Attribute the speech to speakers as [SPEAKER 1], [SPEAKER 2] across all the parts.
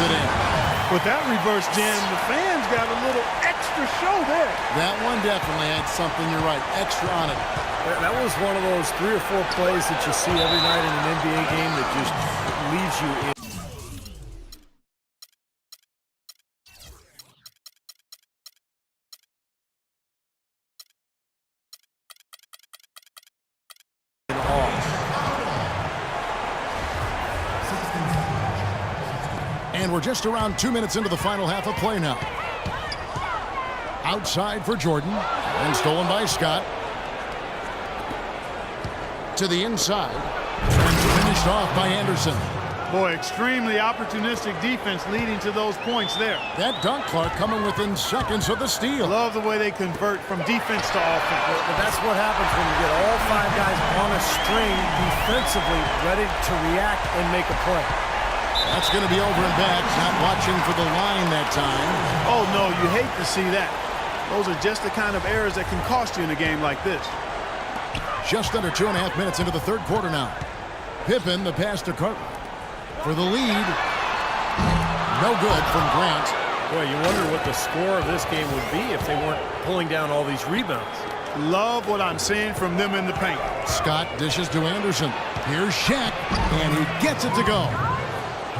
[SPEAKER 1] it in.
[SPEAKER 2] With that reverse jam, the fans got a little extra show there.
[SPEAKER 1] That one definitely had something, you're right, extra on it.
[SPEAKER 3] That was one of those 3 or 4 plays that you see every night in an NBA game that just leaves you in.
[SPEAKER 1] And we're just around 2 minutes into the final half of play now. Outside for Jordan, and stolen by Scott. To the inside, and finished off by Anderson.
[SPEAKER 2] Boy, extremely opportunistic defense leading to those points there.
[SPEAKER 1] That dunk, Clark, coming within seconds of the steal.
[SPEAKER 2] Love the way they convert from defense to offense.
[SPEAKER 3] But that's what happens when you get all 5 guys on a string defensively ready to react and make a play.
[SPEAKER 1] That's going to be over and back, not watching for the line that time.
[SPEAKER 2] Oh, no, you hate to see that. Those are just the kind of errors that can cost you in a game like this.
[SPEAKER 1] Just under 2.5 minutes into the third quarter now. Pippen, the pass to Cartwright for the lead. No good from Grant.
[SPEAKER 3] Boy, you wonder what the score of this game would be if they weren't pulling down all these rebounds.
[SPEAKER 2] Love what I'm seeing from them in the paint.
[SPEAKER 1] Scott dishes to Anderson. Here's Shaq, and he gets it to go.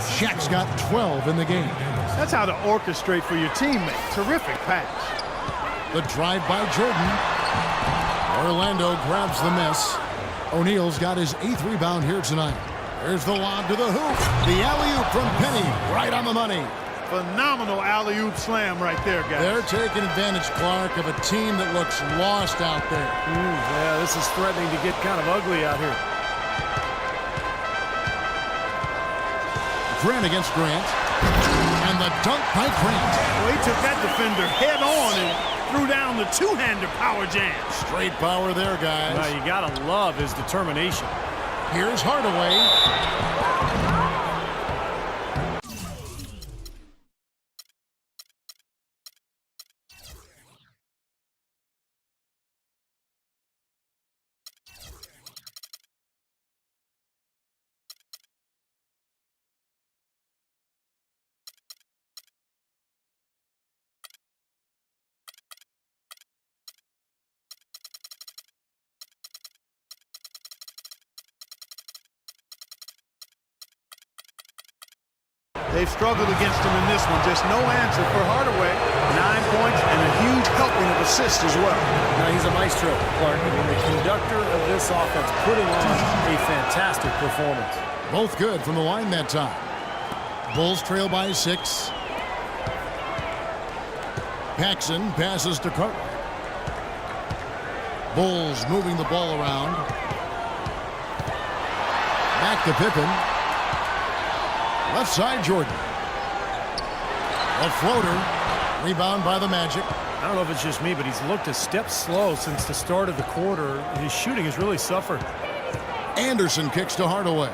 [SPEAKER 1] Shaq's got 12 in the game.
[SPEAKER 2] That's how to orchestrate for your teammate. Terrific pass.
[SPEAKER 1] The drive by Jordan. Orlando grabs the miss. O'Neal's got his 8th rebound here tonight. There's the lob to the hoop. The alley-oop from Penny, right on the money.
[SPEAKER 2] Phenomenal alley-oop slam right there, guys.
[SPEAKER 1] They're taking advantage, Clark, of a team that looks lost out there.
[SPEAKER 3] Yeah, this is threatening to get kind of ugly out here.
[SPEAKER 1] Grant against Grant. And the dunk by Grant.
[SPEAKER 2] Well, he took that defender head on and threw down the 2-hander power jam.
[SPEAKER 1] Straight power there, guys.
[SPEAKER 3] Well, you got to love his determination.
[SPEAKER 1] Here's Hardaway.
[SPEAKER 2] They've struggled against him in this one. Just no answer for Hardaway. 9 points and a huge helping of assists as well.
[SPEAKER 3] Now he's a maestro, Clark. I mean, the conductor of this offense putting on a fantastic performance.
[SPEAKER 1] Both good from the line that time. Bulls trail by 6. Paxson passes to Cartwright. Bulls moving the ball around. Back to Pippen. Left side, Jordan. A floater. Rebound by the Magic.
[SPEAKER 3] I don't know if it's just me, but he's looked a step slow since the start of the quarter. His shooting has really suffered.
[SPEAKER 1] Anderson kicks to Hardaway.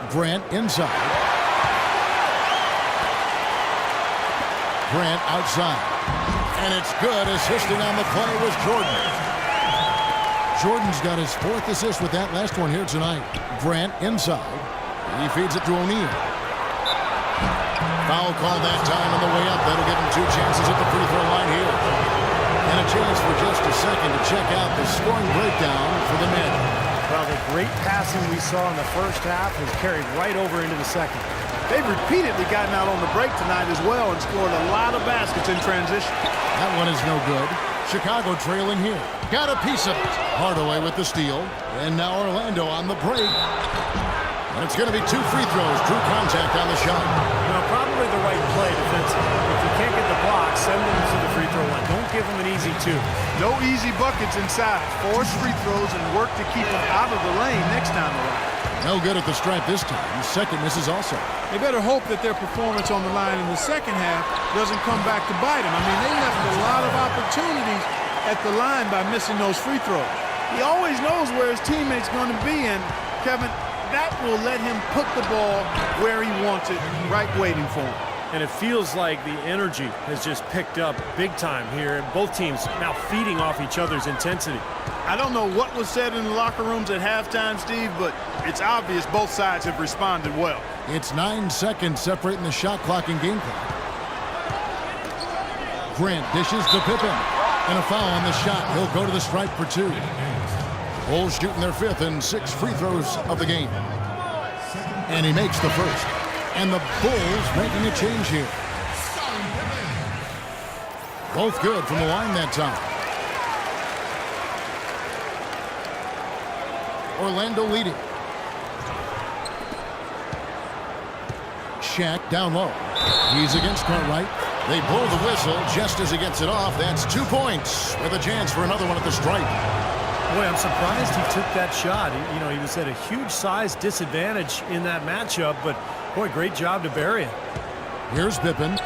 [SPEAKER 1] Grant inside. Grant outside. And it's good. Assisting on the play was Jordan. Jordan's got his 4th assist with that last one here tonight. Grant inside. He feeds it to O'Neal. Foul call that time on the way up. That'll give him 2 chances at the free throw line here. And a chance for just a second to check out the scoring breakdown for the Magic.
[SPEAKER 3] Well, the great passing we saw in the first half has carried right over into the second.
[SPEAKER 2] They've repeatedly gotten out on the break tonight as well and scored a lot of baskets in transition.
[SPEAKER 1] That one is no good. Chicago trailing here. Got a piece of it. Hardaway with the steal. And now Orlando on the break. And it's going to be 2 free throws. True contact on the shot.
[SPEAKER 3] Now, probably the right play defensively. If you can't get the block, send them to the free throw line. Don't give them an easy 2.
[SPEAKER 2] No easy buckets inside. Force free throws and work to keep them out of the lane next time around.
[SPEAKER 1] No good at the stripe this time. Second misses also.
[SPEAKER 2] They better hope that their performance on the line in the second half doesn't come back to bite them. I mean, they left a lot of opportunities at the line by missing those free throws. He always knows where his teammate's going to be, and Kevin, that will let him put the ball where he wants it, right waiting for him.
[SPEAKER 3] And it feels like the energy has just picked up big time here, and both teams now feeding off each other's intensity.
[SPEAKER 2] I don't know what was said in the locker rooms at halftime, Steve, but it's obvious both sides have responded well.
[SPEAKER 1] It's 9 seconds separating the shot clock and game clock. Grant dishes to Pippen. And a foul on the shot. He'll go to the stripe for 2. Bulls shooting their 5th and 6 free throws of the game. And he makes the first. And the Bulls making a change here. Both good from the line that time. Orlando leading. Shaq down low. He's against Cartwright. They blow the whistle just as he gets it off. That's 2 points with a chance for another one at the stripe.
[SPEAKER 3] Boy, I'm surprised he took that shot. He was at a huge size disadvantage in that matchup, but boy, great job to bury it.
[SPEAKER 1] Here's Pippen.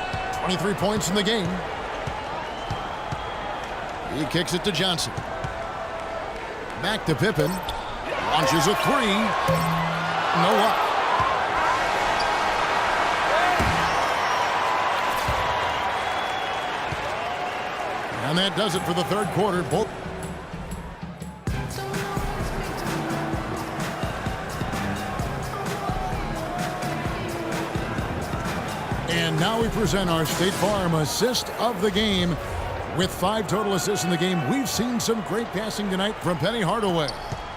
[SPEAKER 1] 23 points in the game. He kicks it to Johnson. Back to Pippen. Launches a 3. No up. And that does it for the third quarter. Both. And now we present our State Farm assist of the game. With 5 total assists in the game, we've seen some great passing tonight from Penny Hardaway.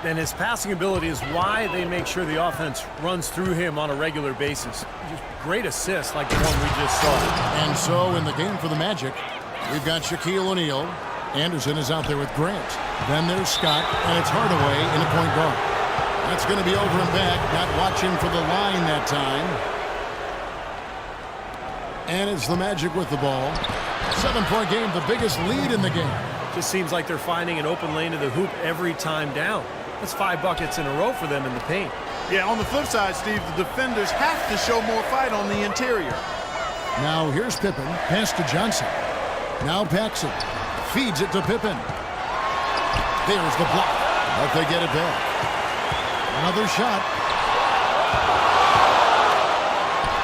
[SPEAKER 3] And his passing ability is why they make sure the offense runs through him on a regular basis. Just great assists like the one we just saw.
[SPEAKER 1] And so in the game for the Magic, we've got Shaquille O'Neal. Anderson is out there with Grant. Then there's Scott, and it's Hardaway in a point guard. That's going to be over and back. Not watching for the line that time. And it's the Magic with the ball. 7-point game, the biggest lead in the game.
[SPEAKER 3] Just seems like they're finding an open lane to the hoop every time down. That's 5 buckets in a row for them in the paint.
[SPEAKER 2] Yeah, on the flip side, Steve, the defenders have to show more fight on the interior.
[SPEAKER 1] Now here's Pippen. Pass to Johnson. Now Paxson. Feeds it to Pippen. There's the block. But they get it back. Another shot.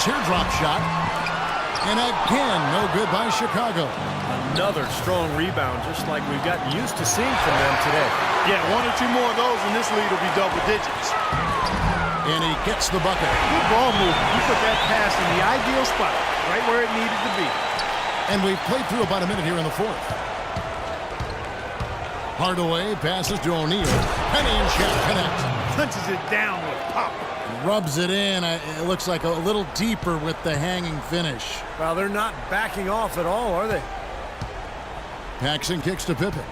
[SPEAKER 1] Teardrop shot. And again, no good by Chicago.
[SPEAKER 3] Another strong rebound, just like we've gotten used to seeing from them today.
[SPEAKER 2] Yeah, 1 or 2 more of those, and this lead will be double digits.
[SPEAKER 1] And he gets the bucket.
[SPEAKER 2] Good ball movement. He put that pass in the ideal spot, right where it needed to be.
[SPEAKER 1] And we've played through about a minute here in the 4th. Hardaway passes to O'Neal. Penny and Shaq connect.
[SPEAKER 2] Punches it down with pop.
[SPEAKER 1] Rubs it in. It looks like a little deeper with the hanging finish.
[SPEAKER 3] Well, they're not backing off at all, are they?
[SPEAKER 1] Paxson kicks to Pippen.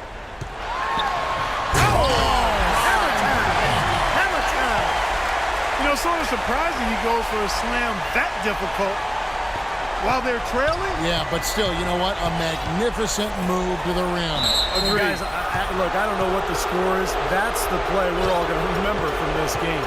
[SPEAKER 2] Hammer time. Sort of surprising he goes for a slam that difficult while they're trailing.
[SPEAKER 1] Yeah, but still, you know what? A magnificent move to the rim.
[SPEAKER 3] Agreed. Guys, look, I don't know what the score is. That's the play we're all going to remember from this game.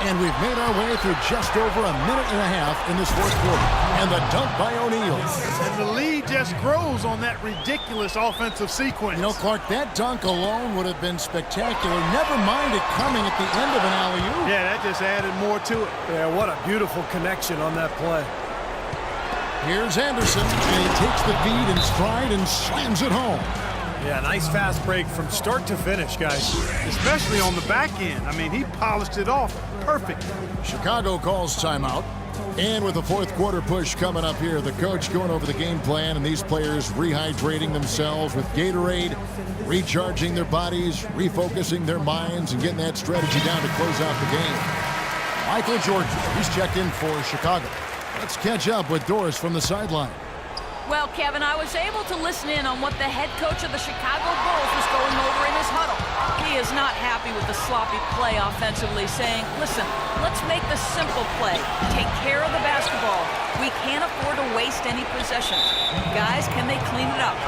[SPEAKER 1] And we've made our way through just over a minute and a half in this 4th quarter. And the dunk by O'Neal.
[SPEAKER 2] And the lead just grows on that ridiculous offensive sequence.
[SPEAKER 1] Clark, that dunk alone would have been spectacular. Never mind it coming at the end of an alley-oop.
[SPEAKER 2] Yeah, that just added more to it.
[SPEAKER 3] Yeah, what a beautiful connection on that play.
[SPEAKER 1] Here's Anderson, and he takes the feed in stride and slams it home.
[SPEAKER 3] Yeah, nice fast break from start to finish, guys.
[SPEAKER 2] Especially on the back end. I mean, he polished it off perfect.
[SPEAKER 1] Chicago calls timeout. And with the 4th quarter push coming up here, the coach going over the game plan and these players rehydrating themselves with Gatorade, recharging their bodies, refocusing their minds, and getting that strategy down to close out the game. Michael Jordan, he's checked in for Chicago. Let's catch up with Doris from the sideline.
[SPEAKER 4] Well, Kevin, I was able to listen in on what the head coach of the Chicago Bulls was going over in his huddle. He is not happy with the sloppy play offensively, saying, listen, let's make the simple play. Take care of the basketball. We can't afford to waste any possessions. Guys, can they clean it up?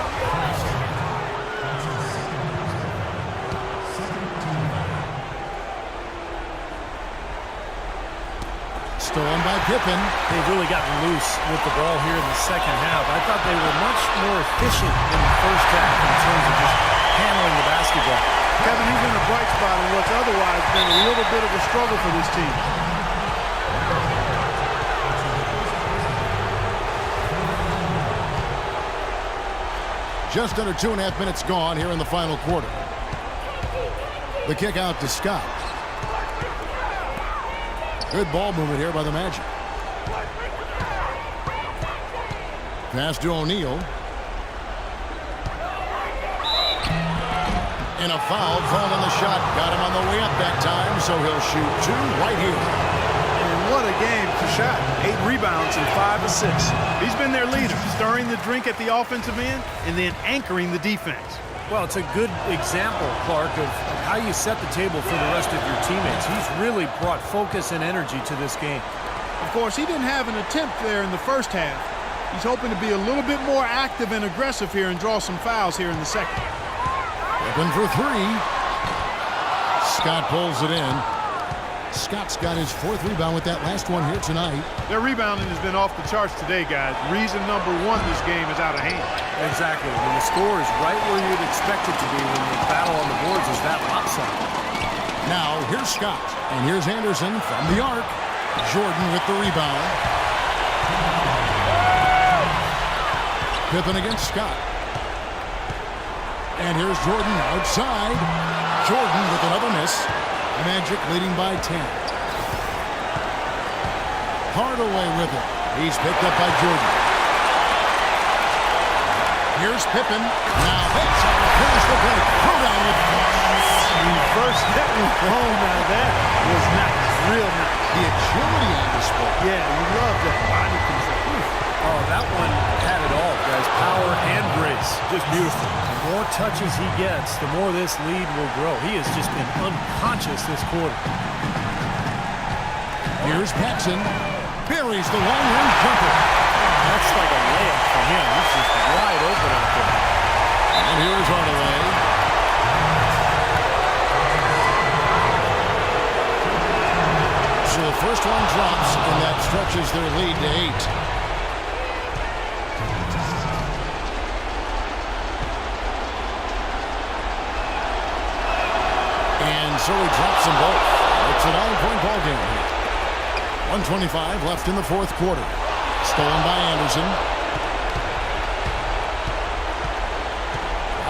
[SPEAKER 1] Stolen by Pippen.
[SPEAKER 3] They've really gotten loose with the ball here in the second half. I thought they were much more efficient in the first half in terms of just handling the basketball.
[SPEAKER 2] Kevin, he's in a bright spot in what's otherwise been a little bit of a struggle for this team.
[SPEAKER 1] Just under 2.5 minutes gone here in the final quarter. The kick out to Scott. Good ball movement here by the Magic. Pass to O'Neal. And a foul called on the shot. Got him on the way up that time, so he'll shoot 2 right here.
[SPEAKER 2] And what a game for Shot. 8 rebounds and 5 assists. He's been their leader, stirring the drink at the offensive end and then anchoring the defense.
[SPEAKER 3] Well, it's a good example, Clark, of how you set the table for the rest of your teammates. He's really brought focus and energy to this game.
[SPEAKER 2] Of course, he didn't have an attempt there in the first half. He's hoping to be a little bit more active and aggressive here and draw some fouls here in the second.
[SPEAKER 1] Open for 3. Scott pulls it in. Scott's got his 4th rebound with that last one here tonight.
[SPEAKER 2] Their rebounding has been off the charts today, guys. Reason number 1, this game is out of hand.
[SPEAKER 3] Exactly. When the score is right where you'd expect it to be when the battle on the boards is that lopsided.
[SPEAKER 1] Now, here's Scott. And here's Anderson from the arc. Jordan with the rebound. Pippen against Scott. And here's Jordan outside. Jordan with another miss. Magic leading by 10. Hardaway with it. He's picked up by Jordan. Here's Pippen. Now that's how he finish the break. Throw down with
[SPEAKER 2] First hit was home. Now that was nice. Real nice.
[SPEAKER 1] the agility on display.
[SPEAKER 2] Yeah, you love that body control.
[SPEAKER 3] Oh, that one had it all, guys. Power and grace. Just beautiful. The more touches he gets, the more this lead will grow. He has just been unconscious this quarter.
[SPEAKER 1] Here's Paxson. Buries the long-range jumper.
[SPEAKER 3] That's like a layup for him. He's just wide open out there.
[SPEAKER 1] And here's Hardaway. So the first one drops, and that stretches their lead to 8. And so he drops them both. It's a 9-point ball game here. 1:25 left in the fourth quarter. Stolen by Anderson.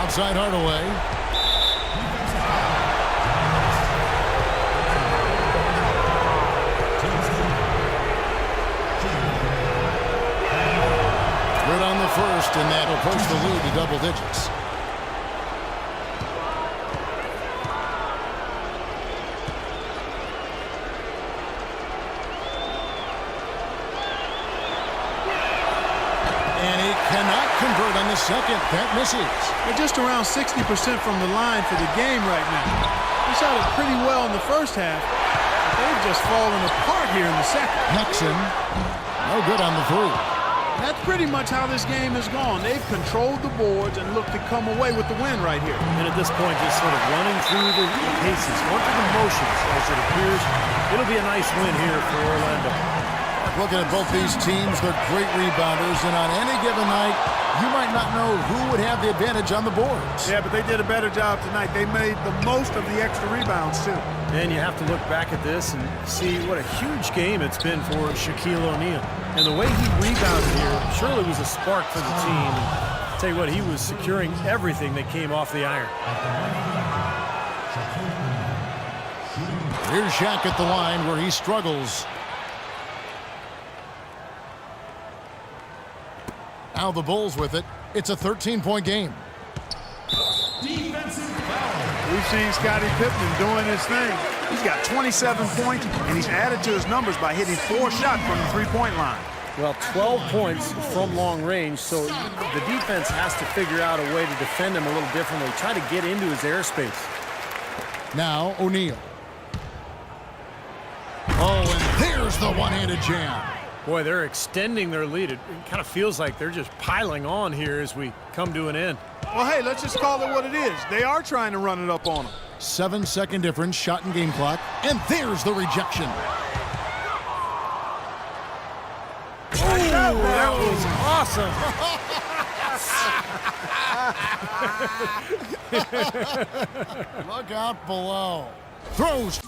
[SPEAKER 1] Outside Hardaway. Good on the first, and that'll push the lead to double digits. Cannot convert on the second. That misses.
[SPEAKER 2] They're just around 60% from the line for the game right now. They shot it pretty well in the first half, but they've just fallen apart here in the second.
[SPEAKER 1] Paxson, no good on the three.
[SPEAKER 2] That's pretty much how this game has gone. They've controlled the boards and looked to come away with the win right here.
[SPEAKER 3] And at this point, just sort of running through the paces, going through the motions as it appears. It'll be a nice win here for Orlando.
[SPEAKER 1] Looking at both these teams, they're great rebounders, and on any given night, you might not know who would have the advantage on the boards.
[SPEAKER 2] Yeah, but they did a better job tonight. They made the most of the extra rebounds, too.
[SPEAKER 3] And you have to look back at this and see what a huge game it's been for Shaquille O'Neal. And the way he rebounded here surely was a spark for the team. I'll tell you what, he was securing everything that came off the iron.
[SPEAKER 1] Here's Shaq at the line where he struggles. Now the Bulls with it. It's a 13-point game.
[SPEAKER 2] Defensive foul. We've seen Scottie Pippen doing his thing. He's got 27 points, and he's added to his numbers by hitting 4 shots from the three-point line.
[SPEAKER 3] Well, 12 points from long range, so the defense has to figure out a way to defend him a little differently, try to get into his airspace.
[SPEAKER 1] Now O'Neal. Oh, and there's the one-handed jam.
[SPEAKER 3] Boy, they're extending their lead. It kind of feels like they're just piling on here as we come to an end.
[SPEAKER 2] Well, hey, let's just call it what it is. They are trying to run it up on them.
[SPEAKER 1] 7-second difference, shot and game clock. And there's the rejection.
[SPEAKER 3] Oh, that was awesome.
[SPEAKER 1] Look out below. Throws.